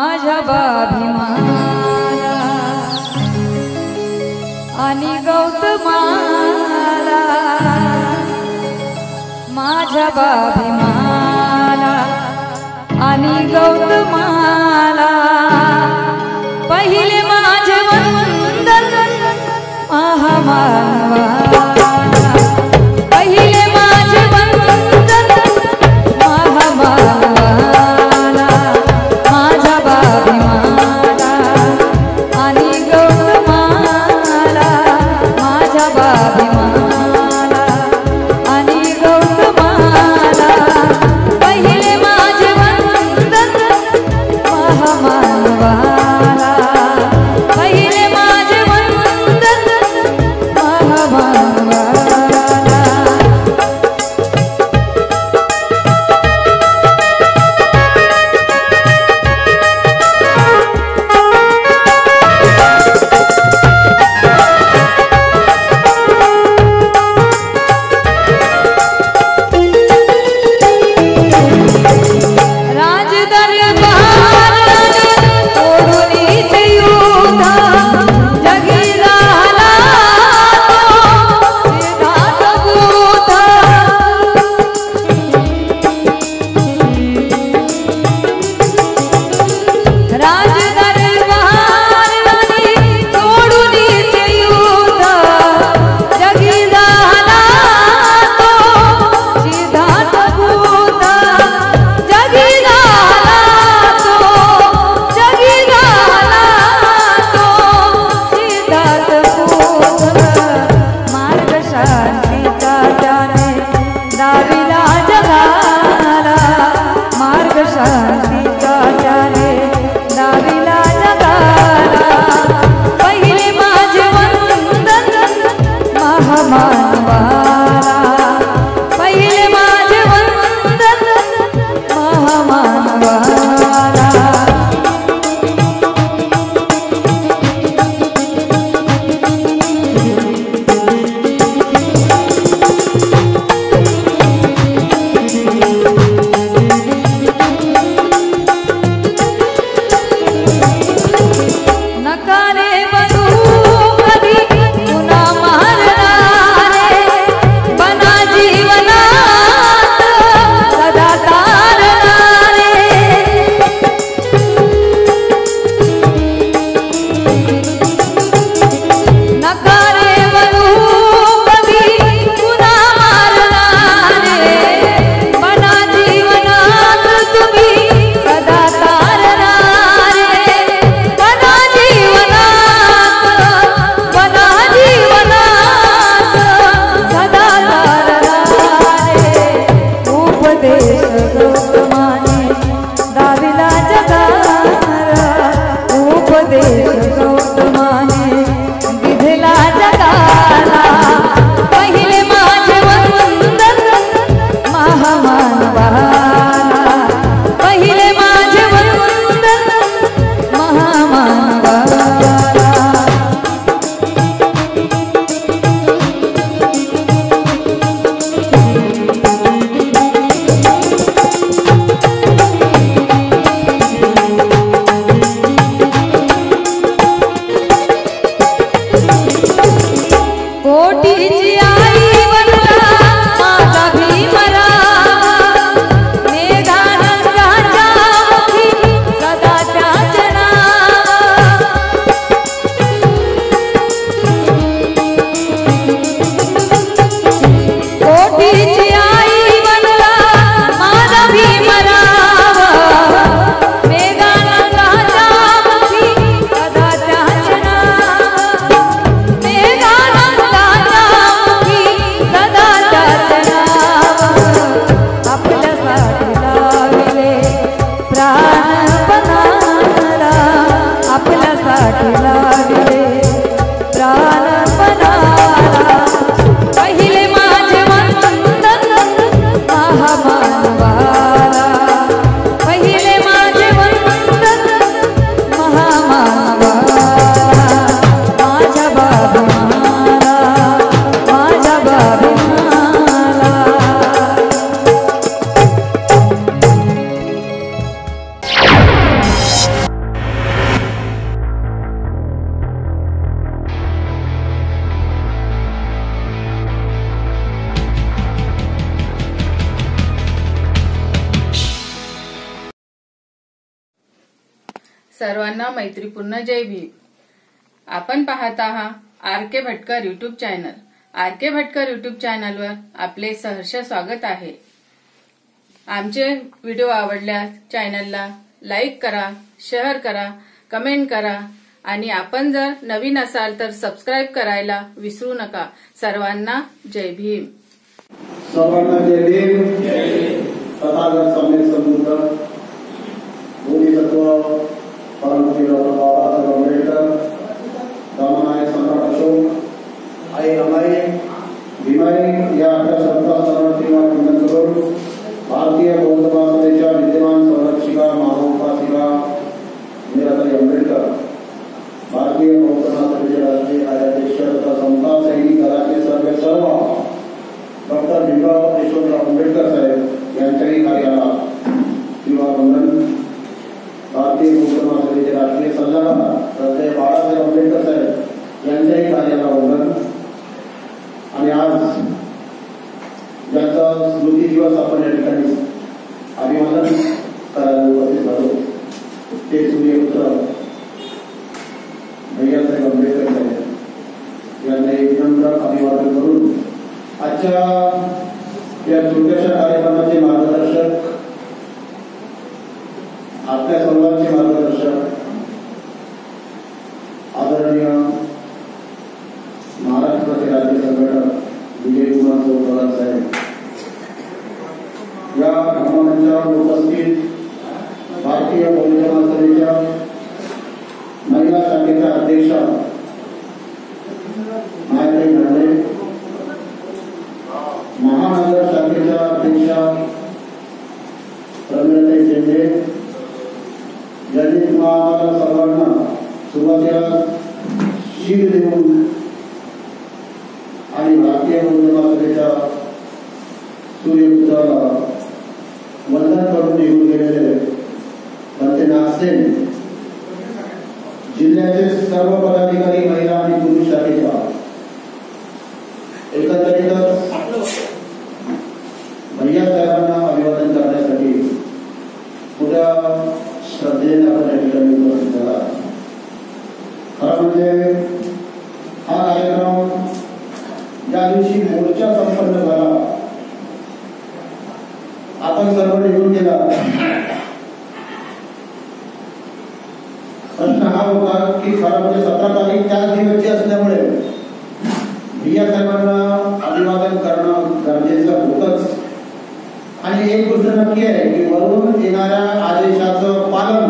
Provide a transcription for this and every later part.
माझ्या बाभिमाला आणि गौतमाला माझ्या बाभिमाला आणि गौतमाला पहिले माझे वंदन महामानवाला पहिले माझे वंदन महामानवाला माझ्या बाभिमाला आणि गौतमाला माझ्या बाभिमाला आणि गौतमाला पहिले माझे वंदन सर्वांना मैत्रीपूर्ण जय भीम। आपण पाहत आहात R K. Bhatkar YouTube channel. R K. Bhatkar YouTube चॅनलवर आपले सहर्ष स्वागत आहे। आमचे व्हिडिओ आवडल्यास चॅनलला लाईक करा, शेअर करा, कमेंट करा आणि आपण जर नवीन असाल तर सबस्क्राइब करायला विसरू नका। सर्वांना जय भीम। सर्वांना जय भीम। तथागत सम्यक संबुद्ध बोधिसत्व परमपूज्य डॉक्टर बाबासाहेब आंबेडकर, रामनायक सम्राट अशोक, आई रमाई भीमाई या आपल्या सर्व शरणार्थींना वंदन करून भारतीय बौद्ध महासभेच्या विद्यमान संरक्षिका महाउपासिका मीराताई आंबेडकर, भारतीय बौद्ध महासभेचे राष्ट्रीय कार्याध्यक्ष तथा समता सैनिक दलाचे सर्व डॉक्टर भीमराव यशवंतराव आंबेडकर साहेब यांच्याही कार्याला वंदन। भारतीय बौद्ध महासभेचे राष्ट्रीय सल्लागार श्रद्धेय बाळासाहेब आंबेडकर साहेब यांच्याही कार्याला वंदन। आणि आज ज्याचा स्मृती दिवस आपण या ठिकाणी अभिवादन करायला उपस्थित झालो ते सूर्यपुत्र भैयासाहेब आंबेडकर साहेब यांना एक विनम्र अभिवादन करून आजच्या या छोट्याशा कार्यक्रमाचे मार्गदर्शक, आपल्या सर्वांचे मार्गदर्शक आदरणीय महाराष्ट्राचे राज्य संघटक विजयकुमार चौधरी साहेब, या मंचावर उपस्थित भारतीय बौद्ध महासभेच्या महिला शाखेच्या अध्यक्षा मायाताई नाळे, महानगर शाखेच्या अध्यक्षा रम्याताई शेंडे, ज्यांनी आम्हाला सर्वांना सुरुवातीला शील देऊन आणि भारतीय बौद्ध महासभेच्या सूर्यपुत्राला वंदन करून निघून गेलेले भंते नागसेन, जिल्ह्याचे सर्व पदाधिकारी महिला आणि पुरुष शाखेच्या एकत्रितच भैया साहेबांना अभिवादन करण्यासाठी मोठ्या श्रद्धेने आपण या ठिकाणी उपस्थित झाला। खरं म्हणजे हा कार्यक्रम ज्या दिवशी मोर्चा संपन्न झाला, आपण सर्व निघून गेला, प्रश्न हा होता की खरं म्हणजे 17 तारीख त्याच दिवशी असल्यामुळे भैया साहेबांना अभिवादन करणं गरजेचं होतंच। आणि एक गोष्ट नक्की आहे की वरून येणाऱ्या आदेशाचं पालन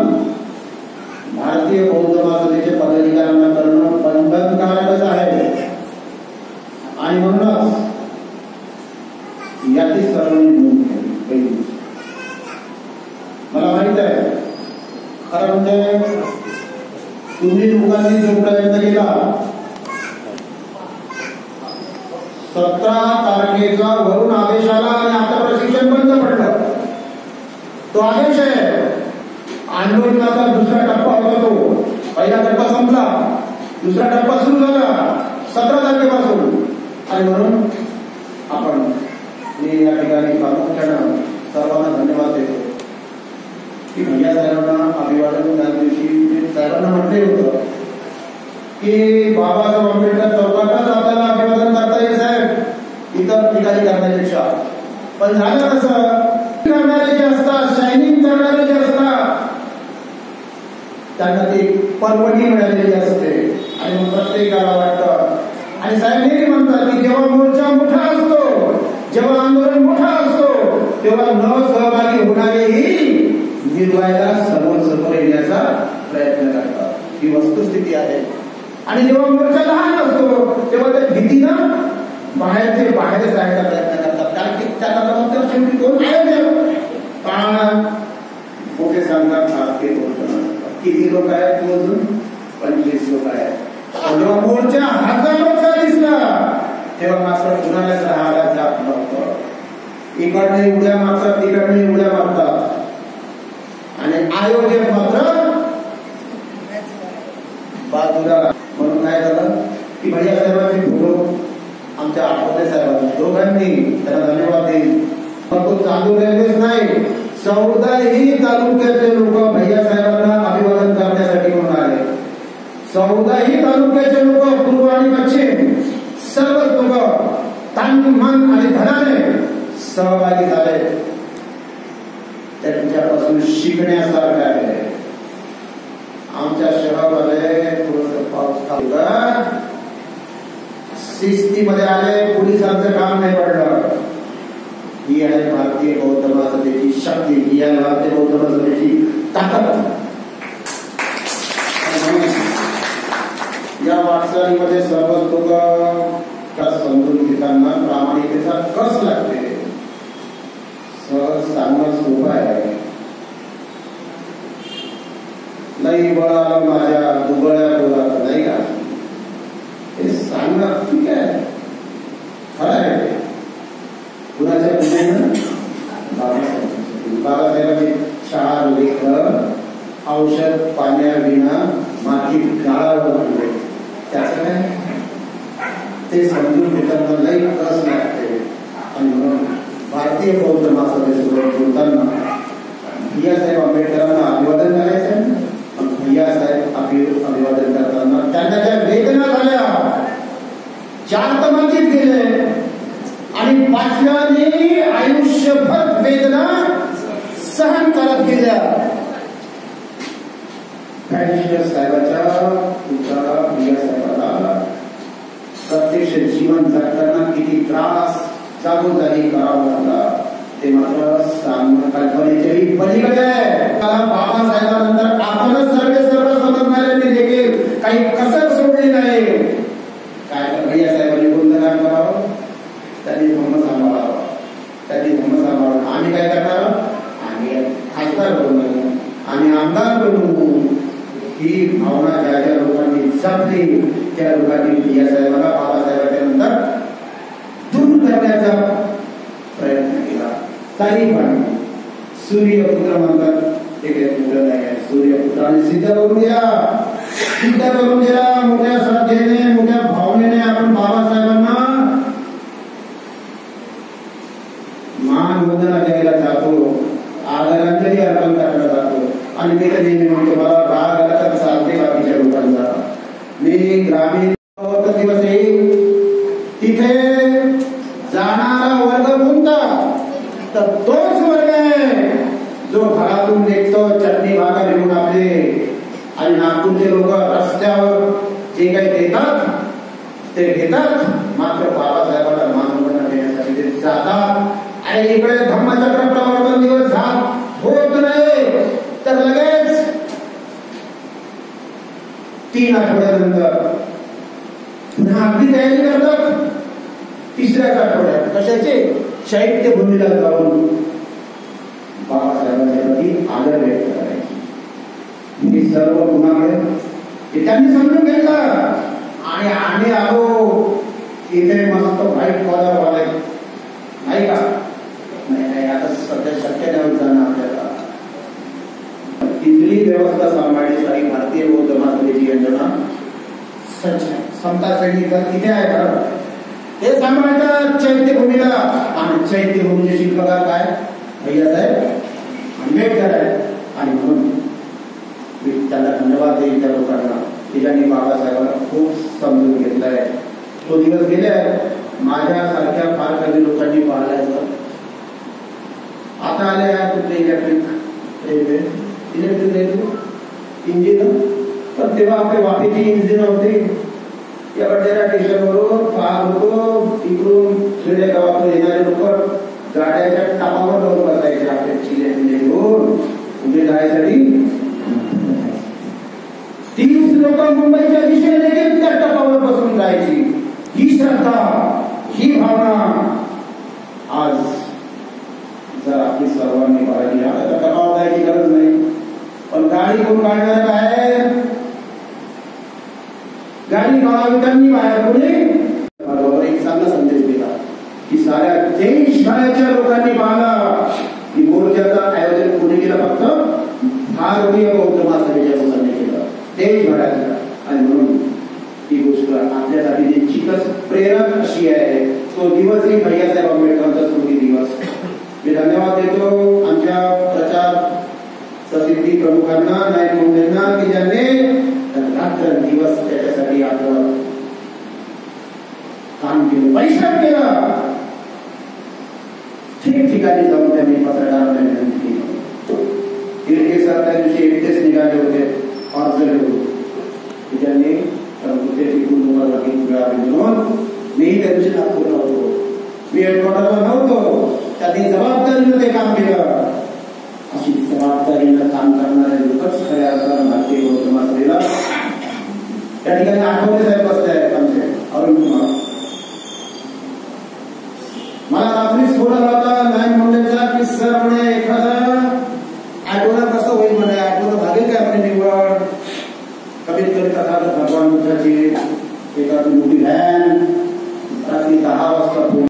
भारतीय बौद्ध महासभेचे पदाधिकाऱ्यांना करणं बंधनकारकच आहे आणि म्हणूनच याची सर्वांनी नोंद घ्यावी। मला माहित आहे खरं म्हणजे तुम्ही लोकांनी जो प्रयत्न केला 17 तारखेचा वरून आदेश आला आणि आता प्रशिक्षण बंद पडलं, तो आदेश आहे। आंदोलनाचा दुसरा टप्पा होता, तो पहिला टप्पा संपला, दुसरा टप्पा सुरू झाला 17 तारखेपासून। आणि म्हणून आपण मी या ठिकाणी प्रामुख्यानं सर्वांना धन्यवाद देतो की भैया साहेबांना अभिवादन त्या दिवशी साहेबांना म्हटले होतं की बाबासाहेब आंबेडकर चौकातच आपल्याला अभिवादन करता येईल साहेब, इतर ठिकाणी करण्यापेक्षा। पण झालं कसं, करणारे जे असतात, शायनिंग करणारे जे असतात, त्यांना ती परवणी मिळालेली असते आणि मग प्रत्येकाला वाटतं। आणि साहेब नेहमी म्हणतात की जेव्हा मोर्चा मोठा असतो, जेव्हा आंदोलन मोठा असतो, तेव्हा न सहभागी होणारेही निर्वायाला समोर येण्याचा प्रयत्न करतात, ही वस्तुस्थिती आहे। आणि जेव्हा मोर्चा लहान असतो तेव्हा त्या भीतीनं बाहेरचे जायचा प्रयत्न करतात, कारण की त्याला शेवटी कोण आहे पाहणार मोठे सांगतात किती लोक आहेत, मोजून 25 लोक आहेत। जेव्हा मोर्चा हजारोचा दिसला तेव्हा मात्र कुणालाच राहायला जात नव्हतं, इकडने उड्या मारतात, तिकडने उड्या मारतात आणि आयोजक मात्र बाजूला। म्हणून काय झालं की भैया साहेबांचे फोटो आमच्या आठवले साहेबांनी दोघांनी त्यांना धन्यवाद देईल, पण तो चालू राहिलेच नाही। 14ही तालुक्यातले लोक भैया साहेबांना अभिवादन करण्यासाठी तालुक्याचे लोक, पूर्व आणि पश्चिम सर्वच लोक तन मन आणि धनाने सहभागी झाले. त्यांच्यापासून शिकण्यासारखं आहे. आमच्या शहरामध्ये थोडस पाऊस खाल्ला, शिस्तीमध्ये आले, पोलिसांचं काम नाही पडलं. ही आहे भारतीय बौद्ध महासभेची शक्ती, ही आहे भारतीय बौद्ध महासभेची ताकद. या वाटचालीमध्ये सर्वच लोक समजून घेताना प्रामाणिकतेचा कस लागते. सहज सांगणं सोपं आहे. नाही बळा माझ्या दुबळ्या बोलाचं नाही का, हे सांगणं ठीक आहे, खरं आहे. कुणाच्या पुढे बाबासाहेबांचे 4 लेख औषध पाण्याविना मातीत गाळावं लागले. त्याचं काय ते समजून घेताना लई कस लागते. आणि म्हणून भारतीय बौद्ध महासभेसोबत बोलताना भैयासाहेब आंबेडकरांना अभिवादन करायचं. भैयासाहेब अभिवादन करताना त्यांना ज्या वेदना झाल्या, 4 तमाकीत गेले आणि 5व्याने आयुष्यभर वेदना सहन करत गेल्या. साहेबांच्या पुत्राला भैयासाहेबाला प्रत्यक्ष जीवन जगताना किती त्रास जागोजागी करावा लागला ते मात्र सांगणं कल्पनेच्याही पलीकडे आहे. बाबासाहेबांनंतर आपणच सर्व समजणाऱ्यांनी देखील काही कसर सोडली नाही. काय तर भैयासाहेबांनी कोणतं काम करावं, त्यांनी धर्म सांभाळावा, त्यांनी धर्म सांभाळून आम्ही काय करणार, आम्ही खासदार बनू, आम्ही आमदार बनू. ही भावना ज्या ज्या लोकांनी जपली त्या लोकांनी भैयासाहेबांना बाबासाहेबांच्या नंतर दूर करण्याचा प्रयत्न केला. तरी पण सूर्यपुत्र म्हणतात ते काही पुत्र नाही. सूर्यपुत्राने सिद्ध करून दिला. मोठ्या श्रद्धेने, मोठ्या भावनेने आपण बाबासाहेबांना मान वंदना द्यायला जातो, आदरांजली अर्पण करायला जातो. आणि मी तर नेहमी म्हणतो, मला राग आला तर चालते बाकीच्या लोकांचा. मी ग्रामीण दिवस येईल तिथे जाणारा वर्ग कोणता, तर तोच वर्ग आहे जो घरातून निघतो चटणी भाकर घेऊन आपले. आणि नागपूरचे लोक रस्त्यावर जे काही देतात ते घेतात, मात्र बाबासाहेबांना मानवंदना देण्यासाठी ते जातात. आणि इकडे धम्मचक्र प्रवर्तन दिवस होत नाही तर लगेच 3 आठवड्यानंतर पुन्हा अगदी तयारी करतात. 3ऱ्याच आठवड्यात कशाचे, चैत्यभूमीला जाऊन बाबासाहेबांच्या प्रती आदर व्यक्त करायचे. हे सर्व कुणामुळे, ते त्यांनी समजून घेतलं. आणि आम्ही आलो इथे मस्त वाईट पदार वाले नाही का, नाही आता सध्या शक्य नाही जाणं आपल्याला. तिथली व्यवस्था सांभाळण्यासाठी भारतीय बौद्ध महासभेची यंत्रणा सज्ज आहे. समता सैनिक तिथे आहे खरं, हे सांभाळतात चैत्यभूमीला. आणि चैत्यभूमीचे शिल्पकार काय, भैयासाहेब आंबेडकर आहे. आणि म्हणून मी त्याला धन्यवाद देईल त्या लोकांना की ज्यांनी बाबासाहेबांना खूप समजून घेतलाय. तो दिवस गेलाय, माझ्यासारख्या फार कमी लोकांनी पाहिलाय. आता आले कुठले इलेक्ट्रिक रेल्वे इंजिन, पण तेव्हा आपले वाफेची इंजिन होते. या बड्डेला स्टेशनवरून पार होतो, तिकडून खेडेगावातून येणारे लोक गाड्याच्या टापावर जाऊन बसायचे आपल्या चिले घेऊन पुढे जायसाठी. 30 लोक मुंबईच्या दिशेने देखील त्या टपावर बसून जायची. ही श्रद्धा, ही भावना आज जर आपली सर्वांनी बाळगली, आता टपावर जायची गरज नाही. पण गाडी कोण काढणार काय, गाडी महाविकांनी बाहेर पुढे एक चांगला संदेश दिला की साऱ्या देशभराच्या लोकांनी पाहिला की मोर्चाचं आयोजन कोणी केलं, फक्त भारतीय बौद्ध महासभेच्या लोकांनी केलं देशभराच्या. आणि म्हणून ही गोष्ट आपल्यासाठी निश्चितच प्रेरक अशी आहे. तो दिवसही भैयासाहेब आंबेडकरांचा स्मृती दिवस. मी धन्यवाद देतो आमच्या प्रचार प्रसिद्धी प्रमुखांना, नायक मंडळींना की ज्यांनी रात्र दिवस त्याच्यासाठी केलं, परिश्रम केलं. ठिकठिकाणी जाऊन त्यांनी पत्रकारांना विनंती केली. इरके सर त्या दिवशी एकटेच निघाले होते अर्ज घेऊन. त्यांनी म्हणून मी त्या दिवशी नागपूरला होतो, मी हेडक्वार्टरला नव्हतो. त्यांनी जबाबदारीनं ते काम केलं. अशी जबाबदारीनं काम करणारे लोकच खऱ्या अर्थानं भारतीय बौद्ध समाजाला. त्या ठिकाणी आठवले साहेब बसले आहेत आमचे अरुण कुमार. मला रात्रीच फोन आला होता नाही म्हणल्याचा की सर म्हणे एखादा आठवडा कसं होईल म्हणे, आठवडा भागेल काय म्हणे निवड. कमीत कमी तथागत भगवान बुद्धाची एखादी मोठी व्हॅन रात्री 10 वाजता